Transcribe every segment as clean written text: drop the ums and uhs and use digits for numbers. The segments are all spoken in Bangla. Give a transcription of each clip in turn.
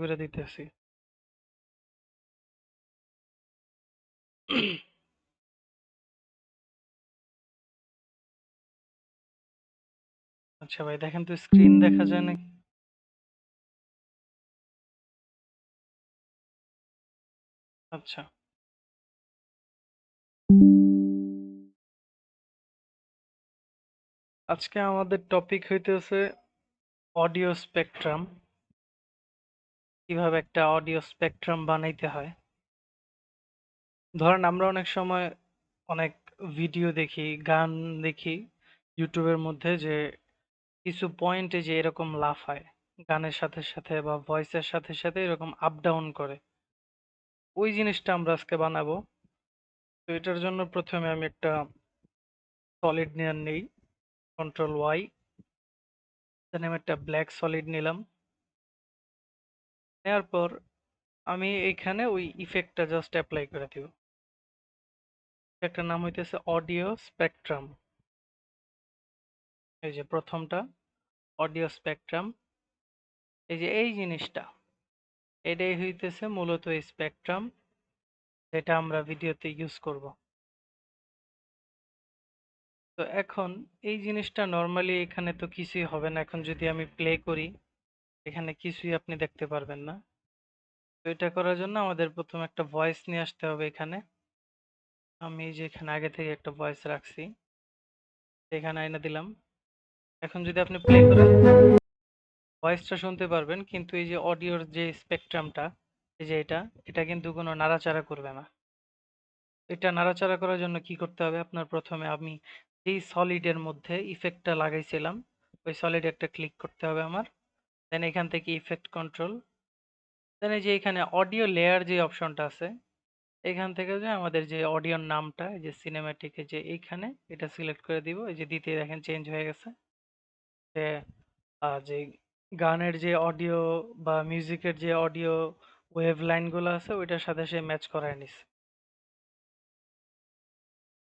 করে দিতেছি। আচ্ছা ভাই, দেখেন তো স্ক্রিন দেখা যায় নাকি? আচ্ছা, আজকে আমাদের টপিক হইতেছে অডিও স্পেকট্রাম। কিভাবে একটা অডিও স্পেকট্রাম বানাইতে হয়। ধরেন আমরা অনেক সময় অনেক ভিডিও দেখি, গান দেখি ইউটিউবের মধ্যে, যে কিছু পয়েন্টে যে এরকম লাফায় গানের সাথে সাথে বা ভয়েসের সাথে সাথে এরকম আপ ডাউন করে। ওই জিনিসটা আমরা আজকে বানাবো। তো এটার জন্য প্রথমে আমি একটা সলিড নেই, কন্ট্রোল ওয়াই, দেন আমি একটা ব্ল্যাক সলিড নিলাম। নেওয়ার পর আমি এইখানে ওই ইফেক্টটা জাস্ট অ্যাপ্লাই করে দিব। একটা নাম হইতেছে অডিও স্পেকট্রাম। এই যে প্রথমটা অডিও স্পেকট্রাম, এই যে এই জিনিসটা, এটাই হইতেছে মূলত স্পেকট্রাম যেটা আমরা ভিডিওতে ইউজ করব। তো এখন এই জিনিসটা নর্মালি এখানে তো কিছুই হবে না। এখন যদি আমি প্লে করি, এখানে কিছুই আপনি দেখতে পারবেন না। তো এটা করার জন্য আমাদের প্রথমে একটা ভয়েস নিয়ে আসতে হবে এখানে। আমি এই যে এখানে আগে থেকে একটা ভয়েস রাখছি, এখানে আইনা দিলাম। এখন যদি আপনি প্লে করেন, ভয়েসটা শুনতে পারবেন, কিন্তু এই যে অডিওর যে স্পেকট্রামটা, এই যে এটা কিন্তু কোনো নাড়াচাড়া করবে না। এটা নাড়াচাড়া করার জন্য কি করতে হবে আপনার, প্রথমে আমি যেই সলিডের মধ্যে ইফেক্টটা লাগাইছিলাম ওই সলিড একটা ক্লিক করতে হবে আমার। দেন এখান থেকে ইফেক্ট কন্ট্রোল, দেন এই যে এখানে অডিও লেয়ার যে অপশনটা আছে, এখান থেকে যে আমাদের যে অডিওর নামটা, এই যে সিনেম্যাটিকে যে এইখানে, এটা সিলেক্ট করে দিব। এই যে দিতে দেখেন চেঞ্জ হয়ে গেছে, যে যে গানের যে অডিও বা মিউজিকের যে অডিও ওয়েভ লাইনগুলো আছে ওইটার সাথে সে ম্যাচ করায় নিছে।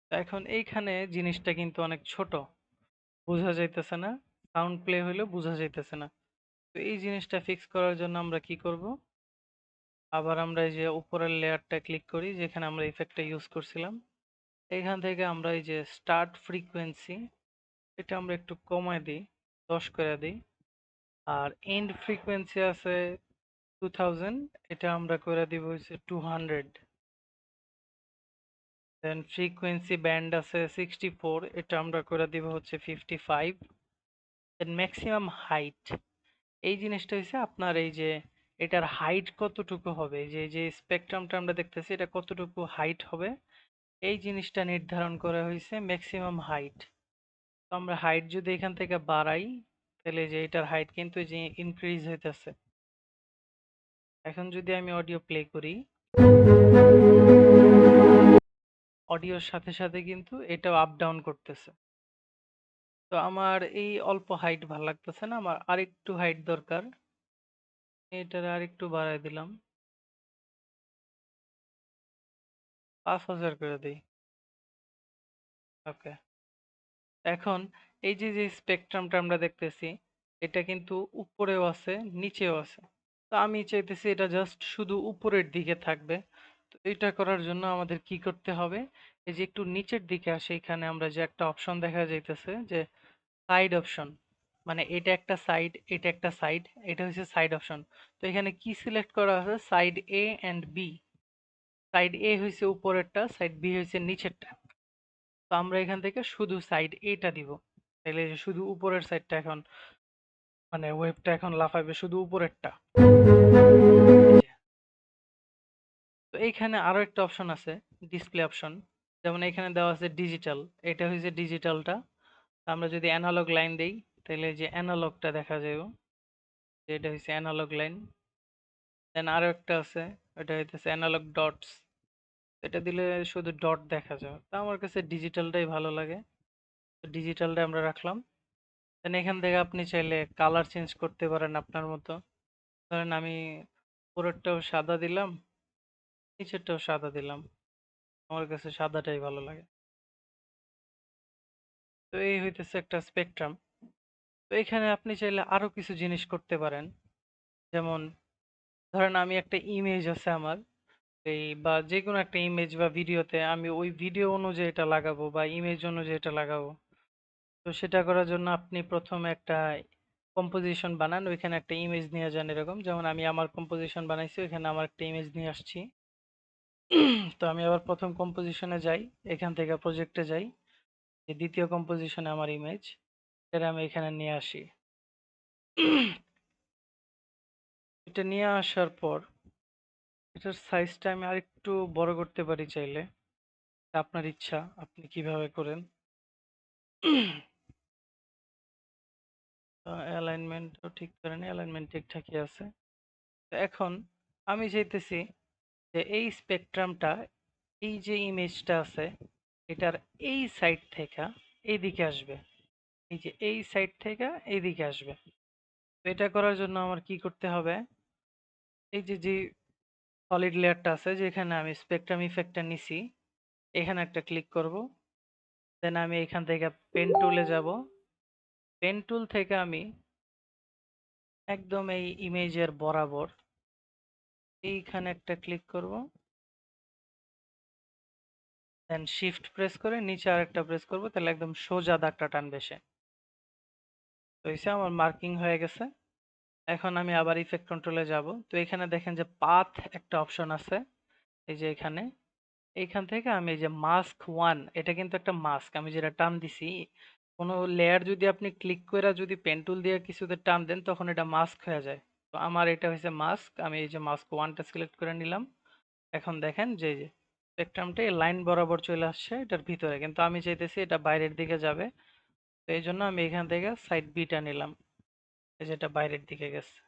তো এখন এইখানে জিনিসটা কিন্তু অনেক ছোট, বোঝা যাইতেছে না, সাউন্ড প্লে হইলেও বোঝা যাইতেছে না। তো এই জিনিসটা ফিক্স করার জন্য আমরা কি করব, আবার আমরা এই যে উপরের লেয়ারটা ক্লিক করি যেখানে আমরা ইফেক্টটা ইউজ করছিলাম। এখান থেকে আমরা এই যে স্টার্ট ফ্রিকোয়েন্সি, এটা আমরা একটু কমায় দিই, 10 করে দিই। আর এন্ড ফ্রিকোয়েন্সি আছে 2000, এটা আমরা করে দিব হচ্ছে 200। দেন ফ্রিকোয়েন্সি ব্যান্ড আছে 64, এটা আমরা করে দিব হচ্ছে 55। দেন ম্যাক্সিমাম হাইট, এই জিনিসটা হচ্ছে আপনার এই যে এটার হাইট কতটুকু হবে, যে স্পেকট্রামটা আমরা দেখতেছি এটা কতটুকু হাইট হবে, এই জিনিসটা নির্ধারণ করা হয়েছে ম্যাক্সিমাম হাইট। তো আমরা হাইট যদি এখান থেকে বাড়াই, তাহলে যে এটার হাইট কিন্তু যে ইনক্রিজ হইতেছে। এখন যদি আমি অডিও প্লে করি, অডিওর সাথে সাথে কিন্তু এটাও আপ ডাউন করতেছে। তো আমার এই অল্প হাইট ভালো লাগতেছে না, আমার আরেকটু হাইট দরকার। এটার আরেকটু বাড়ায় দিলাম, 5000 করে দিই। ওকে। এখন এই যে যে স্পেকট্রামটা আমরা দেখতেছি, এটা কিন্তু উপরেও আছে নিচেও আছে। তো আমি চাইতেছি এটা জাস্ট শুধু উপরের দিকে থাকবে। তো এটা করার জন্য আমাদের কি করতে হবে, এই যে একটু নিচের দিকে আসে, এখানে আমরা যে একটা অপশন দেখা যাইতেছে যে সাইড অপশন, মানে এটা একটা সাইড, এটা একটা সাইড, এটা হচ্ছে সাইড অপশন। তো এখানে কি সিলেক্ট করা আছে, side A and B. Side A হয়েছে উপরেরটা, সাইড বি হয়েছে নিচেরটা। তো আমরা এখান থেকে শুধু সাইড এটা দিব। তাহলে এই যে শুধু উপরের সাইডটা এখন, মানে ওয়েবটা এখন লাফাবে শুধু উপরেরটা। এই যে। তো এইখানে আরো একটা অপশন আছে, ডিসপ্লে অপশন। যেমন এখানে দেওয়া আছে ডিজিটাল, এটা হচ্ছে ডিজিটালটা। আমরা যদি অ্যানালগ লাইন দেই, তাহলে এই যে অ্যানালগটা দেখা যাবে, যে এটা হচ্ছে অ্যানালগ লাইন। দেন আরো একটা আছে, এটা হইতেছে অ্যানালগ ডটস, এটা দিলে শুধু ডট দেখা যায়। তো আমার কাছে ডিজিটালটাই ভালো লাগে, তো ডিজিটালটা আমরা রাখলাম। দেন এখান থেকে আপনি চাইলে কালার চেঞ্জ করতে পারেন আপনার মতো। ধরেন আমি উপরেরটাও সাদা দিলাম, নিচেরটাও সাদা দিলাম, আমার কাছে সাদাটাই ভালো লাগে। তো এই হইতেছে একটা স্পেকট্রাম। তো এখানে আপনি চাইলে আরো কিছু জিনিস করতে পারেন, যেমন ধরেন আমি একটা ইমেজ আছে আমার, এই বা যে কোনো একটা ইমেজ বা ভিডিওতে আমি ওই ভিডিও অনুযায়ী এটা লাগাবো বা ইমেজ অনুযায়ী এটা লাগাবো। তো সেটা করার জন্য আপনি প্রথমে একটা কম্পোজিশন বানান, ওইখানে একটা ইমেজ নিয়ে যান। এরকম যেমন আমি আমার কম্পোজিশন বানাইছি, ওইখানে আমার একটা ইমেজ নিয়ে আসছি। তো আমি আবার প্রথম কম্পোজিশনে যাই, এখান থেকে প্রজেক্টে যাই, এই দ্বিতীয় কম্পোজিশনে আমার ইমেজ, এটা আমি এখানে নিয়ে আসি। এটা নিয়ে আসার পর এটার সাইজটা আমি আরেকটু বড় করতে পারি চাইলে, তা আপনার ইচ্ছা, আপনি কিভাবে করেন। অ্যালাইনমেন্টও ঠিক করেন, অ্যালাইনমেন্ট ঠিকঠাকই আছে। তো এখন আমি চাইতেছি যে এই স্পেকট্রামটা, এই যে ইমেজটা আছে, এটার এই সাইড থেকে এইদিকে আসবে, এই যে এই সাইড থেকে এইদিকে আসবে। তো এটা করার জন্য আমার কি করতে হবে, এই যে যে সলিড লেয়ারটা আছে যেখানে আমি স্পেকট্রাম ইফেক্টটা নিছি, এখানে একটা ক্লিক করব। দেন আমি এখান থেকে পেন টুলে যাব, পেন টুল থেকে আমি একদম এই ইমেজের বরাবর এইখানে একটা ক্লিক করব। দেন শিফট প্রেস করে নিচে আরেকটা প্রেস করব, তাহলে একদম সোজা দাগটা টানবে সে। তো হইছে, আমার মার্কিং হয়ে গেছে। এখন আমি আবার ইফেক্ট কন্ট্রোলে যাব। তো এখানে দেখেন যে পাথ একটা অপশন আছে, এই যে এখানে, এইখান থেকে আমি এই যে মাস্ক ওয়ান, এটা কিন্তু একটা মাস্ক, আমি যেটা টান দিছি, কোনো লেয়ার যদি আপনি ক্লিক করে যদি পেন টুল দিয়ে কিছুতে টান দেন তখন এটা মাস্ক হয়ে যায়। তো আমার এটা হয়েছে মাস্ক, আমি এই যে মাস্ক ওয়ানটা সিলেক্ট করে নিলাম। এখন দেখেন যে এই যে স্পেকট্রামটা এই লাইন বরাবর চলে আসছে এটার ভিতরে, কিন্তু আমি চাইতেছি এটা বাইরের দিকে যাবে। তো এই জন্য আমি এখান থেকে সাইড বিটা নিলাম, এই যেটা বাইরের দিকে গেছে।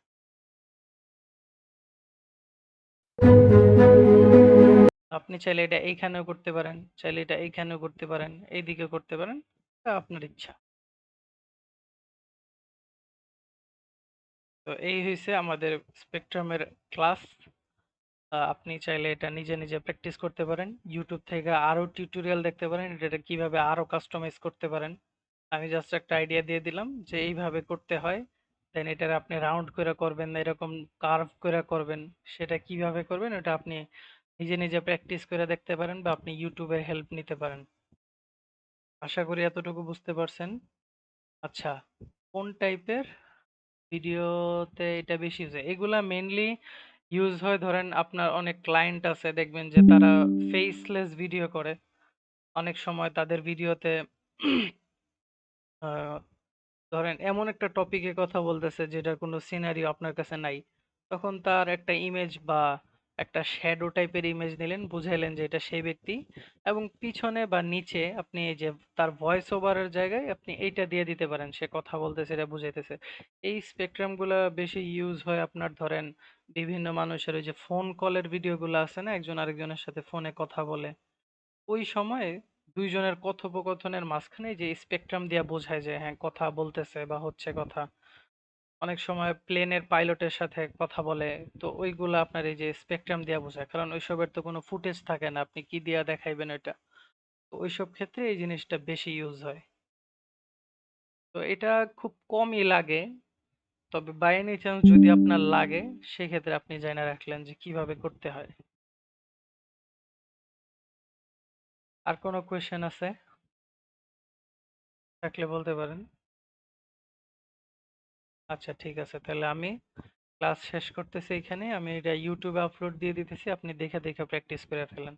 আপনি চাইলে এটা এইখানেও করতে পারেন, চাইলে এটা এইখানেও করতে পারেন, এইদিকে করতে পারেন, তা আপনার ইচ্ছা। তো এই হয়েছে আমাদের স্পেকট্রামের ক্লাস। আপনি চাইলে এটা নিজে নিজে প্র্যাকটিস করতে পারেন, ইউটিউব থেকে আরো টিউটোরিয়াল দেখতে পারেন, এটা কিভাবে আরো কাস্টমাইজ করতে পারেন। আমি জাস্ট একটা আইডিয়া দিয়ে দিলাম যে এইভাবে করতে হয়। দেন এটার আপনি রাউন্ড করে করবেন না এরকম কার্ভ করে করবেন, সেটা কিভাবে করবেন ওটা আপনি নিজে নিজে প্র্যাকটিস করে দেখতে পারেন বা আপনি ইউটিউবের হেল্প নিতে পারেন। আশা করি এতটুকু বুঝতে পারছেন। আচ্ছা, কোন টাইপের ভিডিওতে এটা বেশি ইউজ হয়? এগুলা মেইনলি ইউজ হয়, ধরেন আপনার অনেক ক্লায়েন্ট আছে দেখবেন যে তারা ফেসলেস ভিডিও করে। অনেক সময় তাদের ভিডিওতে আহ, ধরেন এমন একটা টপিকে কথা বলতেছে যেটার কোনো সিনারিও আপনার কাছে নাই, তখন তার একটা ইমেজ বা একটা শ্যাডো টাইপের ইমেজ নিলেন, বুঝাইলেন যে এটা সেই ব্যক্তি, এবং পিছনে বা নিচে আপনি এই যে তার ভয়েস ওভারের জায়গায় আপনি এইটা দিয়ে দিতে পারেন, সে কথা বলতেছে এটা বুঝাইতেছে। এই স্পেকট্রাম গুলা বেশি ইউজ হয় আপনার, ধরেন বিভিন্ন মানুষের ওই যে ফোন কলের ভিডিও গুলো আছে না, একজন আরেকজনের সাথে ফোনে কথা বলে, ওই সময়ে দুইজনের কথোপকথনের মাঝখানে যে স্পেকট্রাম দিয়া বোঝায় যে হ্যাঁ কথা বলতেছে বা হচ্ছে কথা। অনেক সময় প্লেনের পাইলটের সাথে কথা বলে, তো ওইগুলা আপনার এই যে স্পেকট্রাম দিয়া বোঝায়, কারণ ওইসবের তো কোনো ফুটেজ থাকে না, আপনি কি দিয়া দেখাইবেন এটা। তো ওইসব ক্ষেত্রে এই জিনিসটা বেশি ইউজ হয়। তো এটা খুব কমই লাগে, তবে বাই এনি চান্স যদি আপনার লাগে, সেক্ষেত্রে আপনি জানা রাখলেন যে কিভাবে করতে হয়। আর কোনো কোয়েশ্চেন আছে থাকলে বলতে পারেন। আচ্ছা ঠিক আছে, তাহলে আমি ক্লাস শেষ করতেছি এখানে, আমি এটা ইউটিউবে আপলোড দিয়ে দিতেছি, আপনি দেখে দেখে প্র্যাকটিস করে ফেলেন।